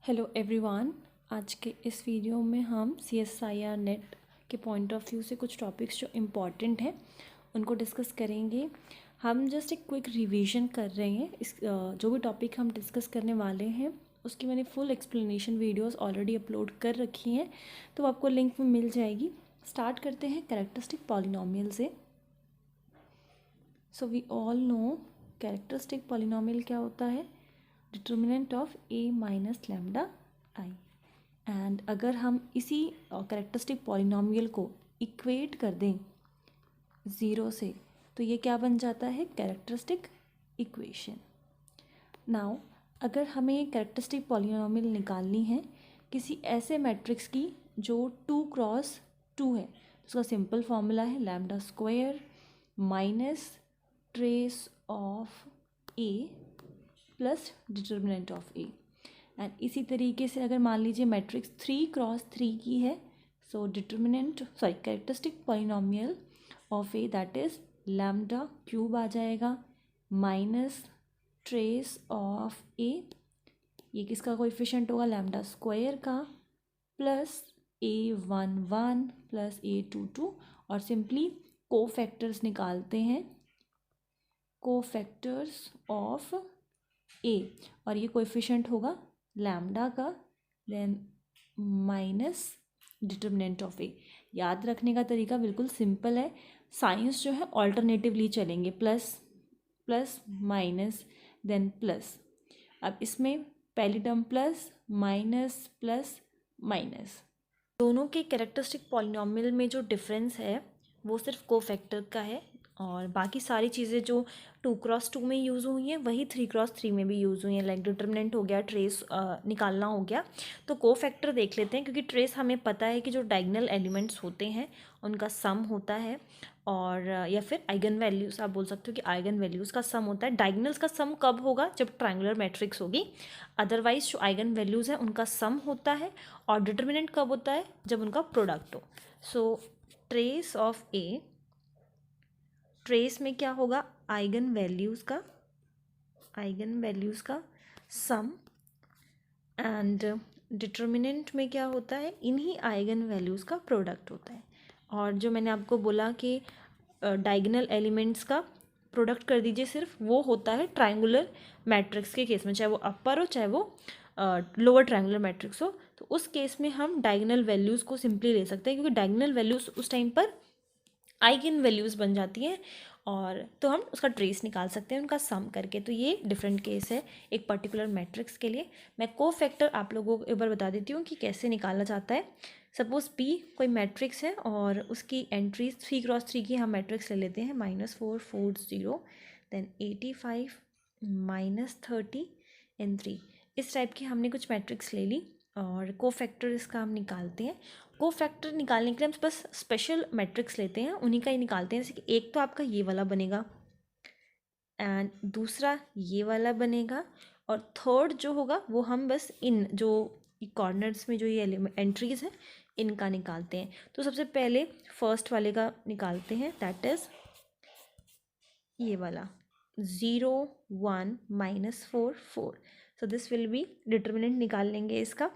Hello everyone. आज के इस वीडियो में हम CSIR नेट के पॉइंट ऑफ व्यू से कुछ टॉपिक्स जो इम्पॉर्टेंट हैं उनको डिस्कस करेंगे। हम जस्ट एक क्विक रिवीजन कर रहे हैं। इस जो भी टॉपिक हम डिस्कस करने वाले हैं उसकी मैंने full explanation videos already upload कर रखी हैं, तो आपको लिंक में मिल जाएगी। स्टार्ट करते हैं कैरेक्टरिस्टिक पॉलिनोमियल से। So we all know characteristic polynomial क्या होता है, determinant of a minus lambda I. And अगर हम इसी कैरेक्टरिस्टिक पॉलिनोमियल को इक्वेट कर दें ज़ीरो से तो ये क्या बन जाता है, कैरेक्टरिस्टिक इक्वेशन। नाउ अगर हमें कैरेक्टरिस्टिक पॉलिनोमियल निकालनी है किसी ऐसे मैट्रिक्स की जो 2x2 है, उसका सिंपल फॉर्मूला है lambda square minus trace of a plus determinant of A. And इसी तरीके से अगर मान लीजिए मैट्रिक्स 3x3 की है, so characteristic polynomial of A that is lambda cube आ जाएगा माइनस ट्रेस ऑफ ए, ये किसका कोएफिशिएंट होगा, लैम्डा स्क्वायर का, प्लस A11 प्लस A22। और सिंपली कोफैक्टर्स निकालते हैं, कोफैक्टर्स ऑफ ए, और ये कोएफिशिएंट होगा लैम्डा का, देन माइनस डिटर्मिनेंट ऑफ ए। याद रखने का तरीका बिल्कुल सिंपल है, साइंस जो है ऑल्टरनेटिवली चलेंगे, plus plus minus then plus. अब इसमें पहली टर्म प्लस प्लस माइनस, दोनों के कैरेक्टरिस्टिक पॉलिनोमियल में जो डिफरेंस है वो सिर्फ कोफैक्टर का है, और बाकी सारी चीज़ें जो 2x2 में यूज़ हुई हैं वही 3x3 में भी यूज़ हुई हैं। लाइक डिटर्मिनेंट हो गया, ट्रेस निकालना हो गया, तो कोफैक्टर देख लेते हैं, क्योंकि ट्रेस हमें पता है कि जो डायगोनल एलिमेंट्स होते हैं उनका सम होता है, और या फिर आइगन वैल्यूज़ आप बोल सकते हो कि आइगन वैल्यूज़ का सम होता है। डायगोनल्स का सम कब होगा, जब ट्रायंगुलर मैट्रिक्स होगी, अदरवाइज जो आइगन वैल्यूज़ हैं उनका सम होता है। और डिटर्मिनेंट कब होता है, जब उनका प्रोडक्ट हो। सो ट्रेस ऑफ ए, ट्रेस में क्या होगा, आइगन वैल्यूज़ का सम, एंड डिटर्मिनेंट में क्या होता है, इन्हीं आइगन वैल्यूज़ का प्रोडक्ट होता है। और जो मैंने आपको बोला कि डायगोनल एलिमेंट्स का प्रोडक्ट कर दीजिए सिर्फ, वो होता है ट्रायंगुलर मैट्रिक्स के केस में, चाहे वो अपर हो चाहे वो लोअर ट्रायंगुलर मैट्रिक्स हो। तो उस केस में हम डायगोनल वैल्यूज़ को सिंपली ले सकते हैं, क्योंकि डायगोनल वैल्यूज़ उस टाइम पर आइगन वैल्यूज़ बन जाती हैं, और तो हम उसका ट्रेस निकाल सकते हैं उनका सम करके। तो ये डिफरेंट केस है एक पर्टिकुलर मैट्रिक्स के लिए। मैं कोफैक्टर आप लोगों को एक बार बता देती हूँ कि कैसे निकाला जाता है। सपोज P कोई मैट्रिक्स है और उसकी एंट्रीज 3x3 की हम मैट्रिक्स ले लेते हैं, -4 4 0 देन 85 -30 एंड 3। इस टाइप की हमने कुछ मैट्रिक्स ले ली, और कोफैक्टर इसका हम निकालते हैं। कोफैक्टर निकालने के लिए हम बस स्पेशल मैट्रिक्स लेते हैं, उन्हीं का ही निकालते हैं। जैसे कि एक तो आपका ये वाला बनेगा, एंड दूसरा ये वाला बनेगा, और थर्ड जो होगा वो हम बस इन जो कॉर्नर्स में जो ये एंट्रीज हैं इनका निकालते हैं। तो सबसे पहले फर्स्ट वाले का निकालते हैं, दैट इज ये वाला 0 1 -4 4। So this will be determinant निकाल लेंगे इसका,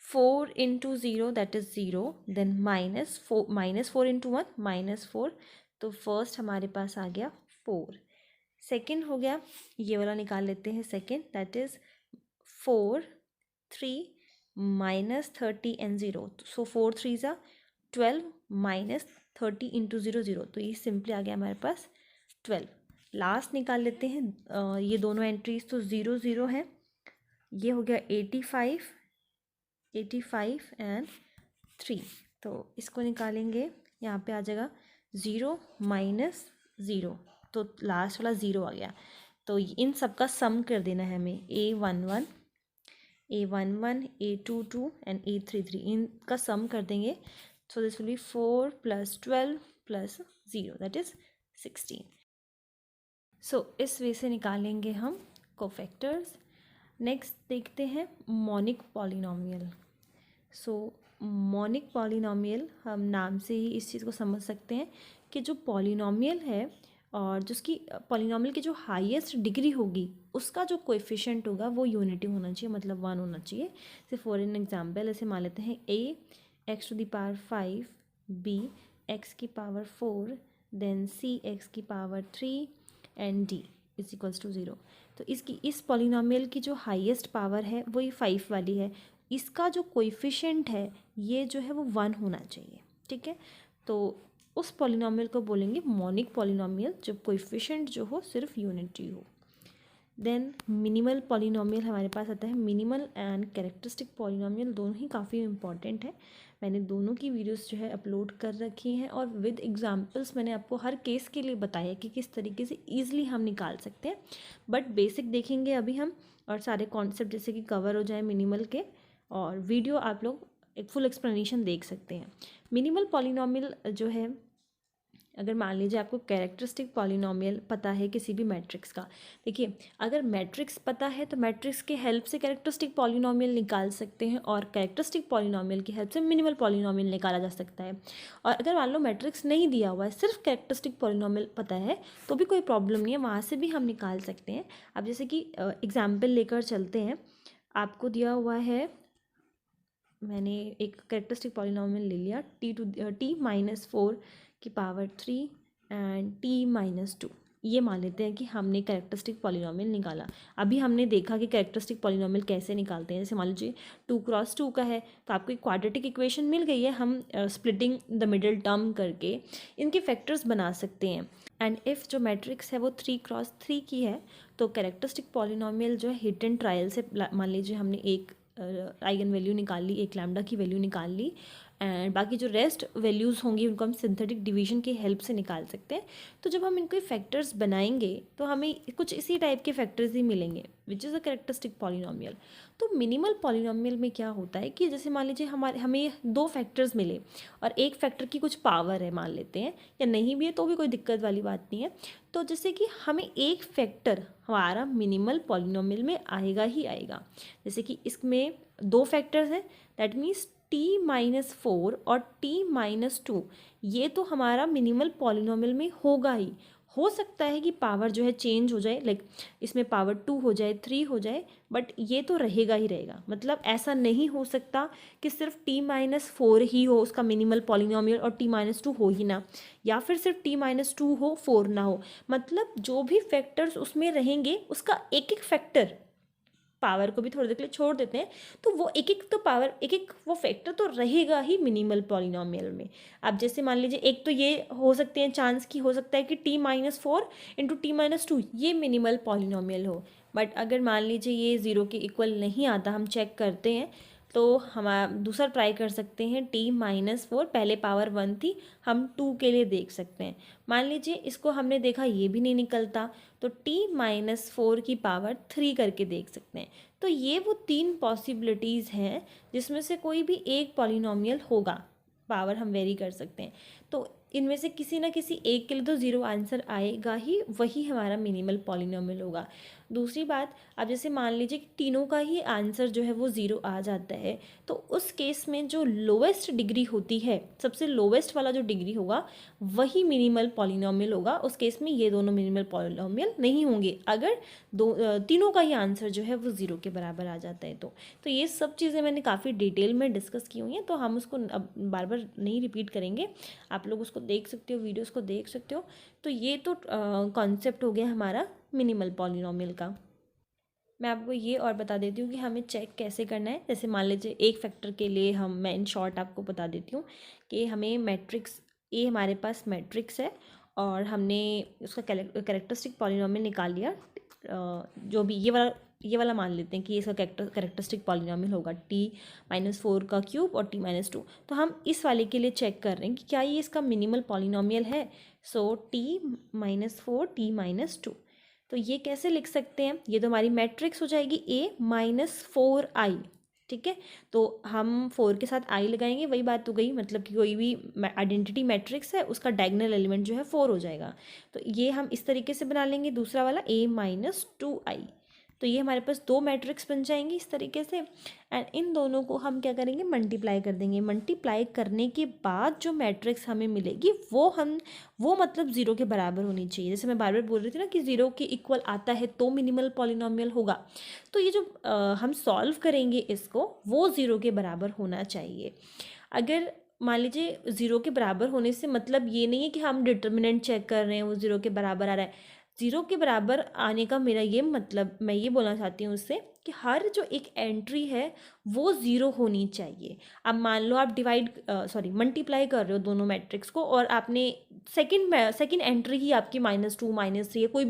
4 into 0 that is 0, then -4 into 1 -4। तो फर्स्ट हमारे पास आ गया 4। सेकेंड हो गया, ये वाला निकाल लेते हैं सेकेंड, दैट इज़ 4 3 -30 एंड 0। सो 4 3 ज़ा 12 -30 इंटू 0 0, तो ये सिंपली आ गया हमारे पास 12। लास्ट निकाल लेते हैं ये दोनों एंट्रीज, तो 0 0 है, ये हो गया 85 एंड 3। तो इसको निकालेंगे, यहाँ पे आ जाएगा 0 -0, तो लास्ट वाला 0 आ गया। तो इन सब का सम कर देना है हमें, A11 A22 एंड A33, इनका सम कर देंगे। सो this will be 4 + 12 + 0 that is 16। सो इस वे से निकालेंगे हम कोफैक्टर्स। नेक्स्ट देखते हैं मोनिक पॉलिनोमियल। सो मोनिक पॉलिनोमियल, हम नाम से ही इस चीज़ को समझ सकते हैं कि जो पॉलिनोमियल है और जो उसकी पॉलिनॉमियल की जो हाईएस्ट डिग्री होगी उसका जो कोएफिशिएंट होगा वो यूनिटी होना चाहिए, मतलब 1 होना चाहिए। जैसे फॉर एन एग्जांपल ऐसे मान लेते हैं a x to the power 5, b x की पावर 4, देन c x की power 3 and d is equals to 0। तो इस पॉलिनॉमियल की जो हाईएस्ट पावर है वही 5 वाली है, इसका जो कोएफिशिएंट है ये जो है वो 1 होना चाहिए, ठीक है। तो उस पॉलिनॉमियल को बोलेंगे मोनिक पॉलिनॉमियल, जब कोएफिशिएंट जो हो सिर्फ यूनिटी हो। देन मिनिमल पॉलिनॉमियल हमारे पास आता है। मिनिमल एंड कैरेक्टरिस्टिक पॉलिनॉमियल दोनों ही काफ़ी इंपॉर्टेंट है। मैंने दोनों की वीडियोस जो है अपलोड कर रखी हैं और विद एग्जांपल्स मैंने आपको हर केस के लिए बताया कि किस तरीके से ईजिली हम निकाल सकते हैं। बट बेसिक देखेंगे अभी हम, और सारे कॉन्सेप्ट जैसे कि कवर हो जाए मिनिमल के, और वीडियो आप लोग एक फुल एक्सप्लेनेशन देख सकते हैं। मिनिमल पॉलिनॉमियल जो है, अगर मान लीजिए आपको कैरेक्टरिस्टिक पॉलिनॉमियल पता है किसी भी मैट्रिक्स का, देखिए अगर मैट्रिक्स पता है तो मैट्रिक्स के हेल्प से कैरेक्टरिस्टिक पॉलिनॉमियल निकाल सकते हैं, और कैरेक्टरिस्टिक पॉलिनॉमियल की हेल्प से मिनिमल पॉलिनॉमियल निकाला जा सकता है। और अगर मान लो मैट्रिक्स नहीं दिया हुआ है, सिर्फ कैरेक्टरिस्टिक पॉलिनॉमियल पता है, तो भी कोई प्रॉब्लम नहीं है, वहाँ से भी हम निकाल सकते हैं। अब जैसे कि एग्जाम्पल लेकर चलते हैं। आपको दिया हुआ है, मैंने एक कैरेक्टरिस्टिक पॉलिनॉमियल ले लिया t-4 की पावर 3 एंड t-2। ये मान लेते हैं कि हमने कैरेक्टरिस्टिक पॉलिनॉमियल निकाला। अभी हमने देखा कि कैरेक्टरिस्टिक पॉलिनॉमियल कैसे निकालते हैं। जैसे मान लीजिए 2x2 का है, तो आपको एक क्वाड्रेटिक इक्वेशन मिल गई है, हम स्प्लिटिंग द मिडिल टर्म करके इनके फैक्टर्स बना सकते हैं। एंड इफ़ जो मैट्रिक्स है वो 3x3 की है, तो कैरेक्टरिस्टिक पॉलिनॉमियल जो है हिट एंड ट्रायल से, मान लीजिए हमने एक आइगन वैल्यू निकाल ली, एक लैम्डा की वैल्यू निकाल ली, एंड बाकी जो रेस्ट वैल्यूज़ होंगी उनको हम सिंथेटिक डिवीजन की हेल्प से निकाल सकते हैं। तो जब हम इनको फैक्टर्स बनाएंगे तो हमें कुछ इसी टाइप के फैक्टर्स ही मिलेंगे, which is a characteristic polynomial. तो मिनिमल पॉलिनॉमियल में क्या होता है कि जैसे मान लीजिए हमें 2 फैक्टर्स मिले और एक फैक्टर की कुछ पावर है मान लेते हैं, या नहीं भी है तो भी कोई दिक्कत वाली बात नहीं है। तो जैसे कि हमें एक फैक्टर हमारा मिनिमल पॉलिनॉमियल में आएगा ही आएगा। जैसे कि इसमें 2 फैक्टर्स हैं, दैट मीन्स t-4 और t-2, ये तो हमारा मिनिमल पॉलिनॉमियल में होगा ही। हो सकता है कि पावर जो है चेंज हो जाए, लाइक इसमें पावर 2 हो जाए, 3 हो जाए, बट ये तो रहेगा ही रहेगा। मतलब ऐसा नहीं हो सकता कि सिर्फ t-4 ही हो उसका मिनिमल पॉलिनॉमियल और t-2 हो ही ना, या फिर सिर्फ t-2 हो 4 ना हो। मतलब जो भी फैक्टर्स उसमें रहेंगे उसका एक एक फैक्टर, पावर को भी थोड़ी देर के लिए छोड़ देते हैं, तो वो एक एक तो पावर, एक एक वो फैक्टर तो रहेगा ही मिनिमल पॉलिनॉमियल में। अब जैसे मान लीजिए एक तो ये हो सकते हैं चांस की, हो सकता है कि t-4 इंटू t-2 ये मिनिमल पॉलिनॉमियल हो, बट अगर मान लीजिए ये 0 के इक्वल नहीं आता, हम चेक करते हैं, तो हम दूसरा ट्राई कर सकते हैं। t-4 पहले पावर 1 थी, हम 2 के लिए देख सकते हैं। मान लीजिए इसको हमने देखा ये भी नहीं निकलता, तो t-4 की पावर 3 करके देख सकते हैं। तो ये वो 3 पॉसिबिलिटीज़ हैं जिसमें से कोई भी एक पॉलिनॉमियल होगा, पावर हम वेरी कर सकते हैं। तो इनमें से किसी ना किसी एक के लिए तो 0 आंसर आएगा ही, वही हमारा मिनिमल पॉलिनॉमियल होगा। दूसरी बात, अब जैसे मान लीजिए कि तीनों का ही आंसर जो है वो 0 आ जाता है, तो उस केस में जो लोवेस्ट डिग्री होती है, सबसे लोवेस्ट वाला जो डिग्री होगा वही मिनिमल पॉलिनॉमियल होगा। उस केस में ये दोनों मिनिमल पॉलिनॉमियल नहीं होंगे, अगर तीनों का ही आंसर जो है वो 0 के बराबर आ जाता है। तो ये सब चीज़ें मैंने काफ़ी डिटेल में डिस्कस की हुई हैं, तो हम उसको अब बार बार नहीं रिपीट करेंगे, आप लोग उसको देख सकते हो, वीडियोस को देख सकते हो। तो ये तो कॉन्सेप्ट हो गया हमारा मिनिमल पॉलिनॉमियल का। मैं आपको ये और बता देती हूँ कि हमें चेक कैसे करना है। जैसे मान लीजिए एक फैक्टर के लिए मैं इन शॉर्ट आपको बता देती हूँ कि हमें मैट्रिक्स ए, हमारे पास मैट्रिक्स है और हमने उसका कैरेक्टरिस्टिक पॉलिनॉमियल निकाल लिया। जो भी ये वाला मान लेते हैं कि इसका कैरेक्टरिस्टिक पॉलिनॉमियल होगा t-4 का क्यूब और t-2। तो हम इस वाले के लिए चेक कर रहे हैं कि क्या ये इसका मिनिमल पॉलिनॉमियल है। सो t-4 t-2, तो ये कैसे लिख सकते हैं, ये तो हमारी मैट्रिक्स हो जाएगी a-4i, ठीक है। तो हम 4 के साथ i लगाएंगे, वही बात हो गई, मतलब कि कोई भी आइडेंटिटी मैट्रिक्स है उसका डायगोनल एलिमेंट जो है 4 हो जाएगा। तो ये हम इस तरीके से बना लेंगे। दूसरा वाला a-2i, तो ये हमारे पास दो मैट्रिक्स बन जाएंगी इस तरीके से, एंड इन दोनों को हम क्या करेंगे, मल्टीप्लाई कर देंगे। मल्टीप्लाई करने के बाद जो मैट्रिक्स हमें मिलेगी वो मतलब ज़ीरो के बराबर होनी चाहिए। जैसे मैं बार बार बोल रही थी ना कि ज़ीरो के इक्वल आता है तो मिनिमल पॉलिनोमियल होगा। तो ये जो हम सॉल्व करेंगे इसको, वो ज़ीरो के बराबर होना चाहिए। अगर मान लीजिए ज़ीरो के बराबर होने से मतलब ये नहीं है कि हम डिटर्मिनेंट चेक कर रहे हैं वो ज़ीरो के बराबर आ रहा है। ज़ीरो के बराबर आने का मेरा ये मतलब, मैं ये बोलना चाहती हूँ उससे कि हर जो एक एंट्री है वो ज़ीरो होनी चाहिए। अब मान लो आप मल्टीप्लाई कर रहे हो दोनों मैट्रिक्स को, और आपने सेकंड एंट्री ही आपकी -2 -3 है, कोई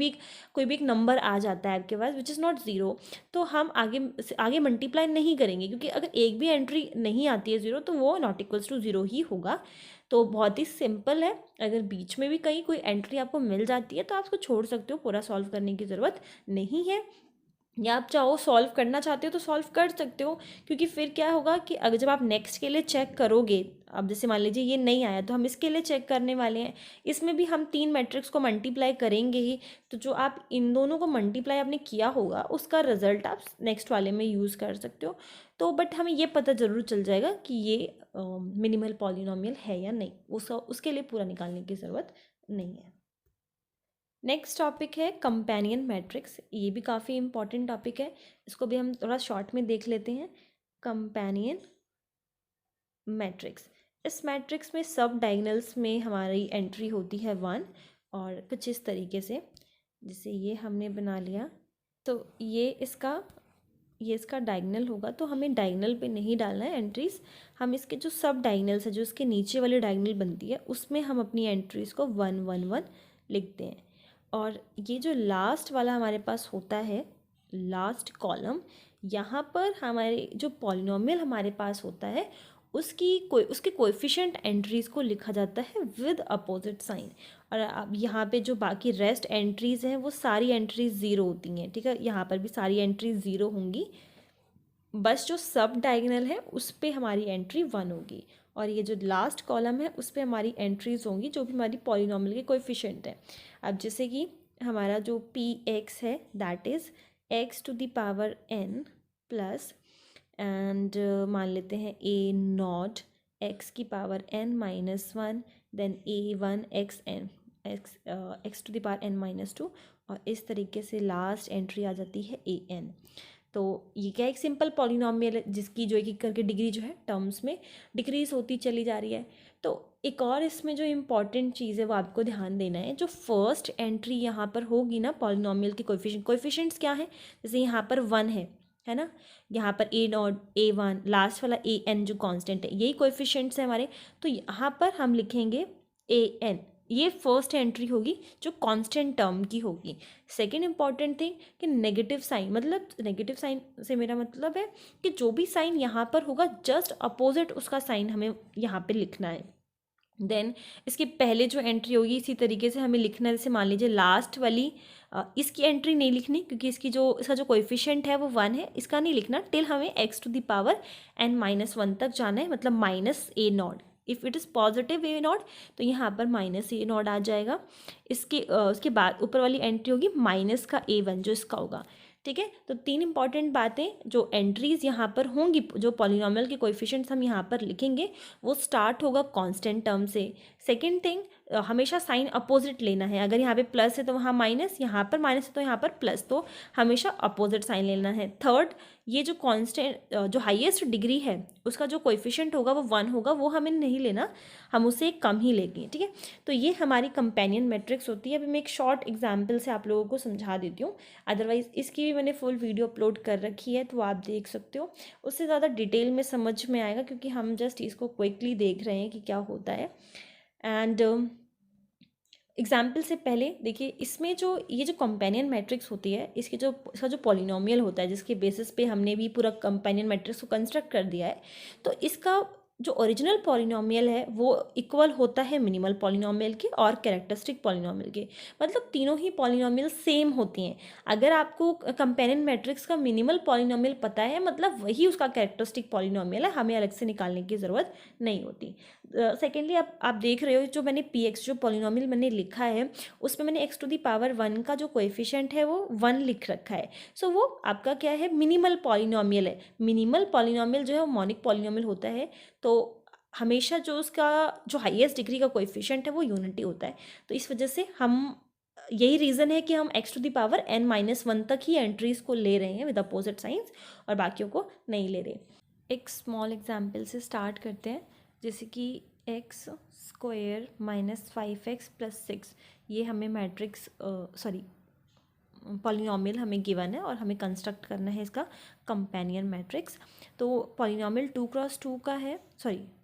भी एक नंबर आ जाता है आपके पास विच इज़ नॉट ज़ीरो, तो हम आगे मल्टीप्लाई नहीं करेंगे, क्योंकि अगर एक भी एंट्री नहीं आती है ज़ीरो तो वो नॉट इक्वल्स टू ज़ीरो ही होगा। तो बहुत ही सिंपल है। अगर बीच में भी कहीं कोई एंट्री आपको मिल जाती है तो आप उसको छोड़ सकते हो, पूरा सॉल्व करने की ज़रूरत नहीं है। या आप चाहो सॉल्व करना चाहते हो तो सॉल्व कर सकते हो, क्योंकि फिर क्या होगा कि अगर जब आप नेक्स्ट के लिए चेक करोगे, अब जैसे मान लीजिए ये नहीं आया तो हम इसके लिए चेक करने वाले हैं, इसमें भी हम तीन मैट्रिक्स को मल्टीप्लाई करेंगे ही। तो जो आप इन दोनों को मल्टीप्लाई आपने किया होगा उसका रिजल्ट आप नेक्स्ट वाले में यूज़ कर सकते हो। तो बट हमें ये पता ज़रूर चल जाएगा कि ये मिनिमल पॉलिनोमियल है या नहीं, उसके लिए पूरा निकालने की ज़रूरत नहीं है। नेक्स्ट टॉपिक है कंपेनियन मैट्रिक्स। ये भी काफ़ी इंपॉर्टेंट टॉपिक है, इसको भी हम थोड़ा शॉर्ट में देख लेते हैं। कंपेनियन मैट्रिक्स, इस मैट्रिक्स में सब डायगोनल्स में हमारी एंट्री होती है 1, और कुछ इस तरीके से, जैसे ये हमने बना लिया तो ये इसका डायगोनल होगा, तो हमें डायगोनल पे नहीं डालना है एंट्रीज़, हम इसके जो सब डायगोनल्स है, जो इसके नीचे वाली डायगोनल बनती है उसमें हम अपनी एंट्रीज़ को 1 1 1 लिखते हैं। और ये जो लास्ट वाला हमारे पास होता है, लास्ट कॉलम, यहाँ पर हमारे जो पॉलिनोमियल हमारे पास होता है उसके कोएफिशिएंट एंट्रीज़ को लिखा जाता है विद अपोजिट साइन। और अब यहाँ पे जो बाकी रेस्ट एंट्रीज़ हैं वो सारी एंट्रीज ज़ीरो होती हैं, ठीक है, यहाँ पर भी सारी एंट्रीज ज़ीरो होंगी, बस जो सब डायगोनल है उस पर हमारी एंट्री 1 होगी, और ये जो लास्ट कॉलम है उस पर हमारी एंट्रीज होंगी जो भी हमारी पॉलिनोमियल के कोएफिशिएंट हैं। अब जैसे कि हमारा जो px है that is x to the power n plus, and मान लेते हैं a नॉट x की power n -1, then a1 x to the power n -2, और इस तरीके से लास्ट एंट्री आ जाती है an। तो ये क्या एक सिंपल पॉलिनोमियल है जिसकी जो एक करके डिग्री जो है टर्म्स में डिक्रीज होती चली जा रही है। तो एक और इसमें जो इम्पॉर्टेंट चीज़ है वो आपको ध्यान देना है, जो फर्स्ट एंट्री यहाँ पर होगी ना पॉलिनोमियल के कोएफिशिएंट्स क्या है, जैसे यहाँ पर 1 है ना, यहाँ पर a नॉट a1, लास्ट वाला an जो कांस्टेंट है, यही कोएफिशिएंट्स है हमारे। तो यहाँ पर हम लिखेंगे an, ये फर्स्ट एंट्री होगी जो कांस्टेंट टर्म की होगी। सेकंड इंपॉर्टेंट थिंग कि नेगेटिव साइन, मतलब नेगेटिव साइन से मेरा मतलब है कि जो भी साइन यहाँ पर होगा जस्ट अपोजिट उसका साइन हमें यहाँ पे लिखना है। देन इसके पहले जो एंट्री होगी इसी तरीके से हमें लिखना है, जैसे मान लीजिए लास्ट वाली इसकी एंट्री नहीं लिखनी क्योंकि इसका जो कोएफिशिएंट है वो 1 है, इसका नहीं लिखना टिल हमें x to the power n -1 तक जाना है, मतलब -a naught. If it is positive a naught तो यहाँ पर -a नॉट आ जाएगा। उसके बाद ऊपर वाली एंट्री होगी माइनस का a1 जो इसका होगा, ठीक है। तो तीन इंपॉर्टेंट बातें, जो एंट्रीज़ यहाँ पर होंगी, जो पॉलिनोमियल के कोएफिशिएंट्स हम यहाँ पर लिखेंगे वो स्टार्ट होगा कांस्टेंट टर्म से। सेकंड थिंग, हमेशा साइन अपोजिट लेना है, अगर यहाँ पे प्लस है तो वहाँ माइनस, यहाँ पर माइनस है तो यहाँ पर प्लस, तो हमेशा अपोजिट साइन लेना है। थर्ड, ये जो कांस्टेंट जो हाईएस्ट डिग्री है उसका जो कोएफिशिएंट होगा वो 1 होगा, वो हमें नहीं लेना, हम उसे कम ही लेंगे, ठीक है। तो ये हमारी कंपेनियन मैट्रिक्स होती है। अभी मैं एक शॉर्ट एग्जाम्पल से आप लोगों को समझा देती हूँ, अदरवाइज़ इसकी भी मैंने फुल वीडियो अपलोड कर रखी है तो आप देख सकते हो, उससे ज़्यादा डिटेल में समझ में आएगा क्योंकि हम जस्ट इसको क्विकली देख रहे हैं कि क्या होता है। एंड एग्जाम्पल से पहले देखिए, इसमें ये जो कंपेनियन मैट्रिक्स होती है, इसका जो पॉलिनोमियल होता है जिसके बेसिस पे हमने भी पूरा कंपेनियन मैट्रिक्स को कंस्ट्रक्ट कर दिया है, तो इसका जो ओरिजिनल पॉलिनोमियल है वो इक्वल होता है मिनिमल पॉलिनोमियल के और कैरेक्टरिस्टिक पॉलिनोमियल के, मतलब तीनों ही पॉलिनोमियल सेम होती हैं। अगर आपको कंपेनियन मैट्रिक्स का मिनिमल पॉलिनोमियल पता है मतलब वही उसका कैरेक्टरिस्टिक पॉलिनोमियल है, हमें अलग से निकालने की ज़रूरत नहीं होती। सेकेंडली आप देख रहे हो जो मैंने पी एक्स जो पॉलिनॉमियल मैंने लिखा है उसमें मैंने एक्स टू दी पावर 1 का जो कोएफिशिएंट है वो 1 लिख रखा है। सो वो आपका क्या है, मिनिमल पॉलिनॉमियल है। मिनिमल पॉलिनॉमियल जो है वो मोनिक पॉलिनॉमियल होता है, तो हमेशा जो उसका जो हाईएस्ट डिग्री का कोएफिशिएंट है वो यूनिटी होता है। तो इस वजह से हम यही रीज़न है कि हम x to the power n-1 तक ही एंट्रीज को ले रहे हैं विद अपोजिट साइंस और बाकियों को नहीं ले रहे। एक स्मॉल एग्जाम्पल से स्टार्ट करते हैं, जैसे कि एक्स स्क्वायर -5x+6 ये हमें मैट्रिक्स पॉलिनॉमियल हमें गिवन है और हमें कंस्ट्रक्ट करना है इसका कंपेनियन मैट्रिक्स। तो पॉलिनॉमियल 2x2 का है,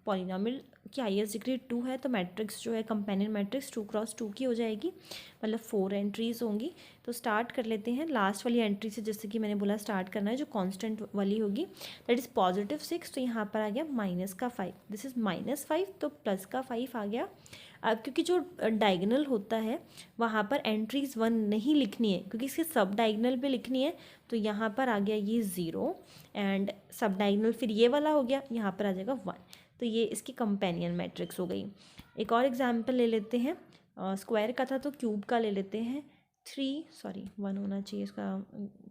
पॉलिनॉमियल की हाईएस्ट डिग्री 2 है, तो मैट्रिक्स जो है कंपेनियन मैट्रिक्स 2x2 की हो जाएगी, मतलब 4 एंट्रीज होंगी। तो स्टार्ट कर लेते हैं लास्ट वाली एंट्री से, जैसे कि मैंने बोला स्टार्ट करना है जो कांस्टेंट वाली होगी, दैट इज़ +6। तो यहाँ पर आ गया -5, दिस इज़ -5, तो +5 आ गया। अब क्योंकि जो डायगोनल होता है वहाँ पर एंट्रीज 1 नहीं लिखनी है, क्योंकि इसके सब डायगोनल पे लिखनी है, तो यहाँ पर आ गया ये 0 एंड सब डायगोनल फिर ये वाला हो गया, यहाँ पर आ जाएगा 1। तो ये इसकी कंपेनियन मैट्रिक्स हो गई। एक और एग्जांपल ले लेते हैं, स्क्वायर का था तो क्यूब का ले लेते हैं। 1 होना चाहिए इसका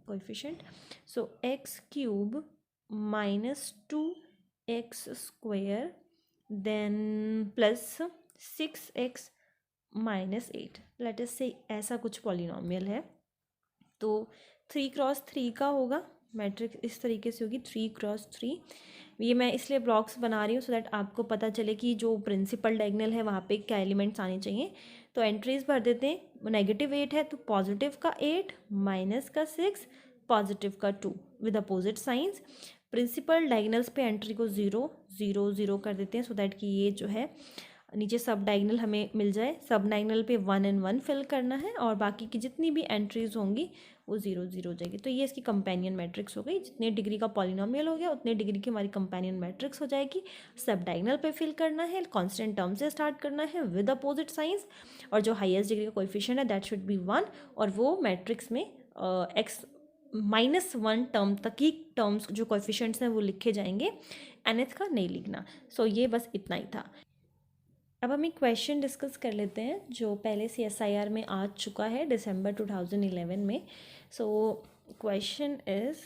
coefficient. So x³ -2x² then +6x -8, let us से ऐसा कुछ पॉलिनॉमियल है। तो 3x3 का होगा, मैट्रिक्स इस तरीके से होगी 3x3। ये मैं इसलिए ब्लॉक्स बना रही हूँ सो दैट आपको पता चले कि जो प्रिंसिपल डायगोनल है वहाँ पे क्या एलिमेंट्स आने चाहिए। तो एंट्रीज भर देते हैं, -8 है तो पॉजिटिव का 8, माइनस का 6, पॉजिटिव का 2 with opposite signs. Principal diagonals पे एंट्री को 0 0 0 कर देते हैं सो दैट कि ये जो है नीचे सब डायगोनल हमें मिल जाए। सब डायगोनल पे 1 and 1 फिल करना है और बाकी की जितनी भी एंट्रीज होंगी वो 0 0 हो जाएगी। तो ये इसकी कंपेनियन मैट्रिक्स हो गई। जितने डिग्री का पॉलिनॉमियल हो गया उतने डिग्री की हमारी कंपेनियन मैट्रिक्स हो जाएगी। सब डायगोनल पे फिल करना है, कांस्टेंट टर्म से स्टार्ट करना है विद अपोजिट साइंस, और जो हाईएस्ट डिग्री का कोएफिशिएंट है दैट शुड बी 1, और वो मैट्रिक्स में x-1 टर्म तक ही टर्म्स जो कोएफिशिएंट्स हैं वो लिखे जाएंगे, nth का नहीं लिखना। सो ये बस इतना ही था। अब हम एक क्वेश्चन डिस्कस कर लेते हैं जो पहले CSIR में आ चुका है दिसंबर 2011 में। So question is,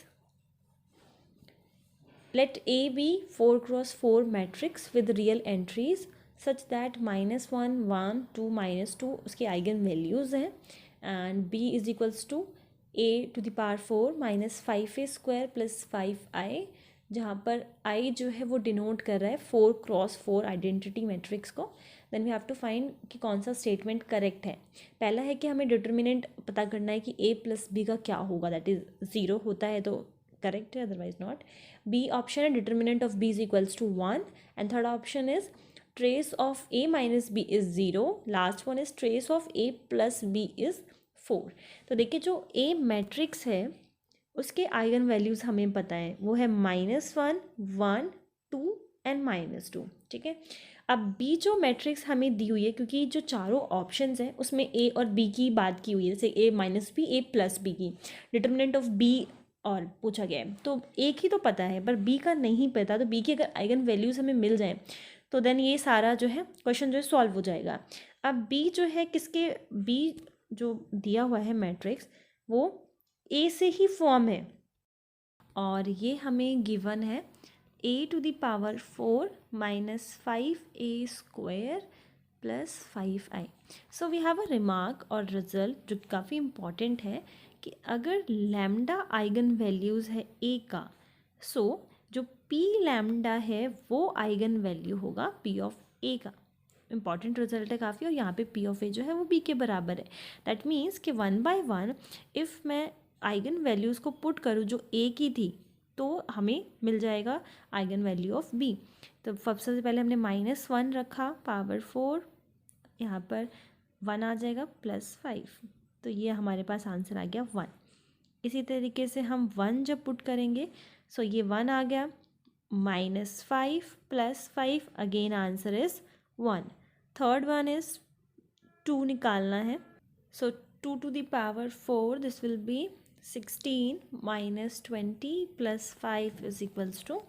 let A be 4x4 matrix with real entries such that -1 1 2 -2 उसके आइगन वैल्यूज़ हैं, and B is equals to A⁴ -5A² + 5I, जहाँ पर I जो है वो डिनोट कर रहा है 4x4 आइडेंटिटी मैट्रिक्स को। Then we have to find कि कौन सा स्टेटमेंट करेक्ट है। पहला है कि हमें डिटर्मिनेंट पता करना है कि A + B का क्या होगा, दैट इज़ 0 होता है तो करेक्ट है, अदरवाइज नॉट। B ऑप्शन है determinant of B is equals to 1, and third option is trace of A - B is 0, last one is trace of A + B is 4। तो देखिए जो A मैट्रिक्स है उसके आइगन वैल्यूज़ हमें पता है, वो है -1 1 2 एंड -2, ठीक है। अब B जो मैट्रिक्स हमें दी हुई है, क्योंकि जो चारों ऑप्शंस हैं उसमें A और B की बात की हुई है, जैसे A - B A + B की, डिटर्मिनेंट ऑफ B और पूछा गया है, तो एक ही तो पता है पर B का नहीं पता। तो B की अगर आइगन वैल्यूज़ हमें मिल जाए तो देन ये सारा जो है क्वेश्चन जो है सॉल्व हो जाएगा। अब B जो है किसके, B जो दिया हुआ है मैट्रिक्स वो A से ही फॉर्म है, और ये हमें गिवन है A⁴ -5A² + 5I। So we have a remark और रिजल्ट जो काफ़ी इम्पॉर्टेंट है कि अगर लैम्डा आइगन वैल्यूज़ है A का, सो जो P लैम्डा है वो आइगन वैल्यू होगा P ऑफ A का। इंपॉर्टेंट रिजल्ट है काफ़ी, और यहाँ पे P ऑफ A जो है वो B के बराबर है। दैट मीन्स कि 1 by 1 इफ़ मैं आइगन वैल्यूज़ को पुट करूँ जो A की थी तो हमें मिल जाएगा आइगन वैल्यू ऑफ B। तो सबसे पहले हमने -1 रखा, पावर 4, यहाँ पर 1 आ जाएगा +5, तो ये हमारे पास आंसर आ गया 1। इसी तरीके से हम 1 जब पुट करेंगे, सो ये 1 आ गया, -5 + 5, again answer is 1। Third one is 2 निकालना है, so 2 to the power 4 this will be 16 -20 + 5 is equals to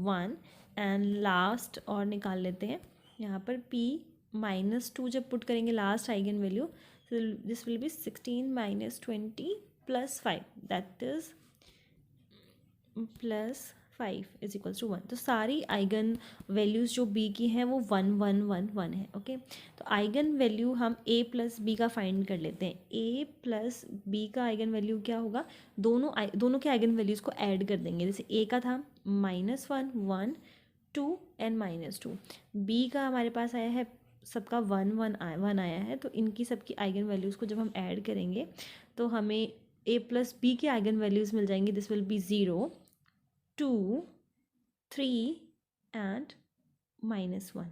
1, and last और निकाल लेते हैं यहाँ पर p -2 जब पुट करेंगे last eigenvalue, this will be 16 minus 20 plus 5, that is +5 is equals to 1। तो सारी आइगन वैल्यूज़ जो b की हैं वो 1 1 1 1 है। ओके, तो आइगन वैल्यू हम a प्लस बी का फाइंड कर लेते हैं। a प्लस बी का आइगन वैल्यू क्या होगा, दोनों के आइगन वैल्यूज़ को ऐड कर देंगे। जैसे a का था -1 1 2 एंड -2, b का हमारे पास आया है सबका 1 1 आया है, तो इनकी सबकी आइगन वैल्यूज़ को जब हम ऐड करेंगे तो हमें a प्लस बी के आइगन वैल्यूज़ मिल जाएंगे। This will be 0 2 3 and -1।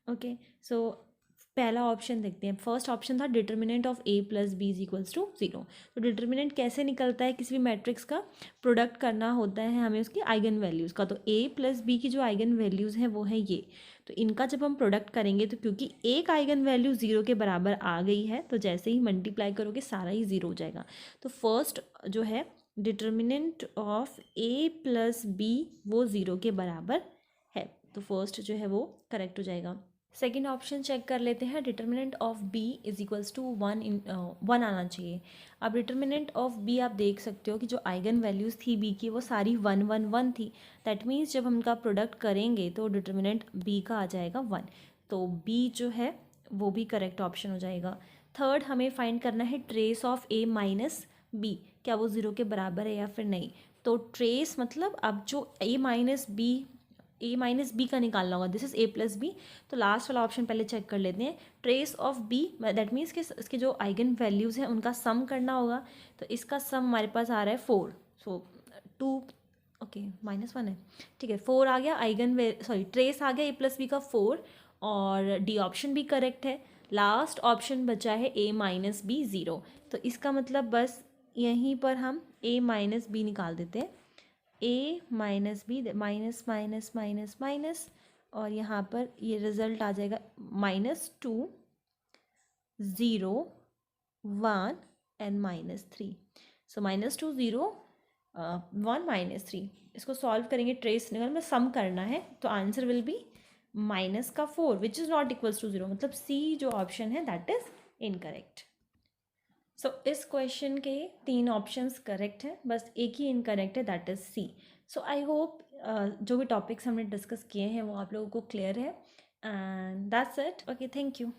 Okay, so पहला ऑप्शन देखते हैं। फर्स्ट ऑप्शन था determinant of a plus B is equals to 0। तो डिटर्मिनेंट कैसे निकलता है, किसी भी मैट्रिक्स का प्रोडक्ट करना होता है हमें उसकी आइगन वैल्यूज़ का। तो a प्लस बी की जो आइगन वैल्यूज़ हैं वो है ये, तो इनका जब हम प्रोडक्ट करेंगे तो क्योंकि एक आइगन वैल्यू 0 के बराबर आ गई है, तो जैसे ही मल्टीप्लाई करोगे सारा ही 0 हो जाएगा। तो फर्स्ट जो है determinant of a plus B वो 0 के बराबर है, तो फर्स्ट जो है वो करेक्ट हो जाएगा। सेकेंड ऑप्शन चेक कर लेते हैं। Determinant of b is equals to 1 आना चाहिए। अब डिटर्मिनेंट ऑफ b आप देख सकते हो कि जो आइगन वैल्यूज़ थी b की वो सारी 1 1 1 थी। दैट मीन्स जब हम इनका प्रोडक्ट करेंगे तो डिटर्मिनेंट b का आ जाएगा 1, तो b जो है वो भी करेक्ट ऑप्शन हो जाएगा। थर्ड हमें फाइंड करना है trace of a minus b, क्या वो 0 के बराबर है या फिर नहीं। तो ट्रेस मतलब अब जो a माइनस बी का निकालना होगा, this is a plus B. तो लास्ट वाला ऑप्शन पहले चेक कर लेते हैं। Trace of b that means कि इसके जो आइगन वैल्यूज़ हैं उनका सम करना होगा। तो इसका सम हमारे पास आ रहा है 4, सो 2 ओके -1 है, ठीक है। 4 आ गया, ट्रेस आ गया a प्लस बी का 4, और डी ऑप्शन भी करेक्ट है। लास्ट ऑप्शन बचा है a माइनस बी 0। तो इसका मतलब बस यहीं पर हम a माइनस बी निकाल देते हैं। a minus B minus minus minus minus, और यहाँ पर ये रिजल्ट आ जाएगा -2 0 1 एंड -3। सो -2 0 1 -3, इसको सॉल्व करेंगे, ट्रेस निकाल में सम करना है, तो answer will be -4 which is not equals to 0। मतलब सी जो ऑप्शन है दैट इज इनकरेक्ट। सो इस क्वेश्चन के 3 ऑप्शंस करेक्ट हैं, बस एक ही इनकरेक्ट है, that is C. So I hope जो भी टॉपिक्स हमने डिस्कस किए हैं वो आप लोगों को क्लियर है, and that's it. Okay, thank you.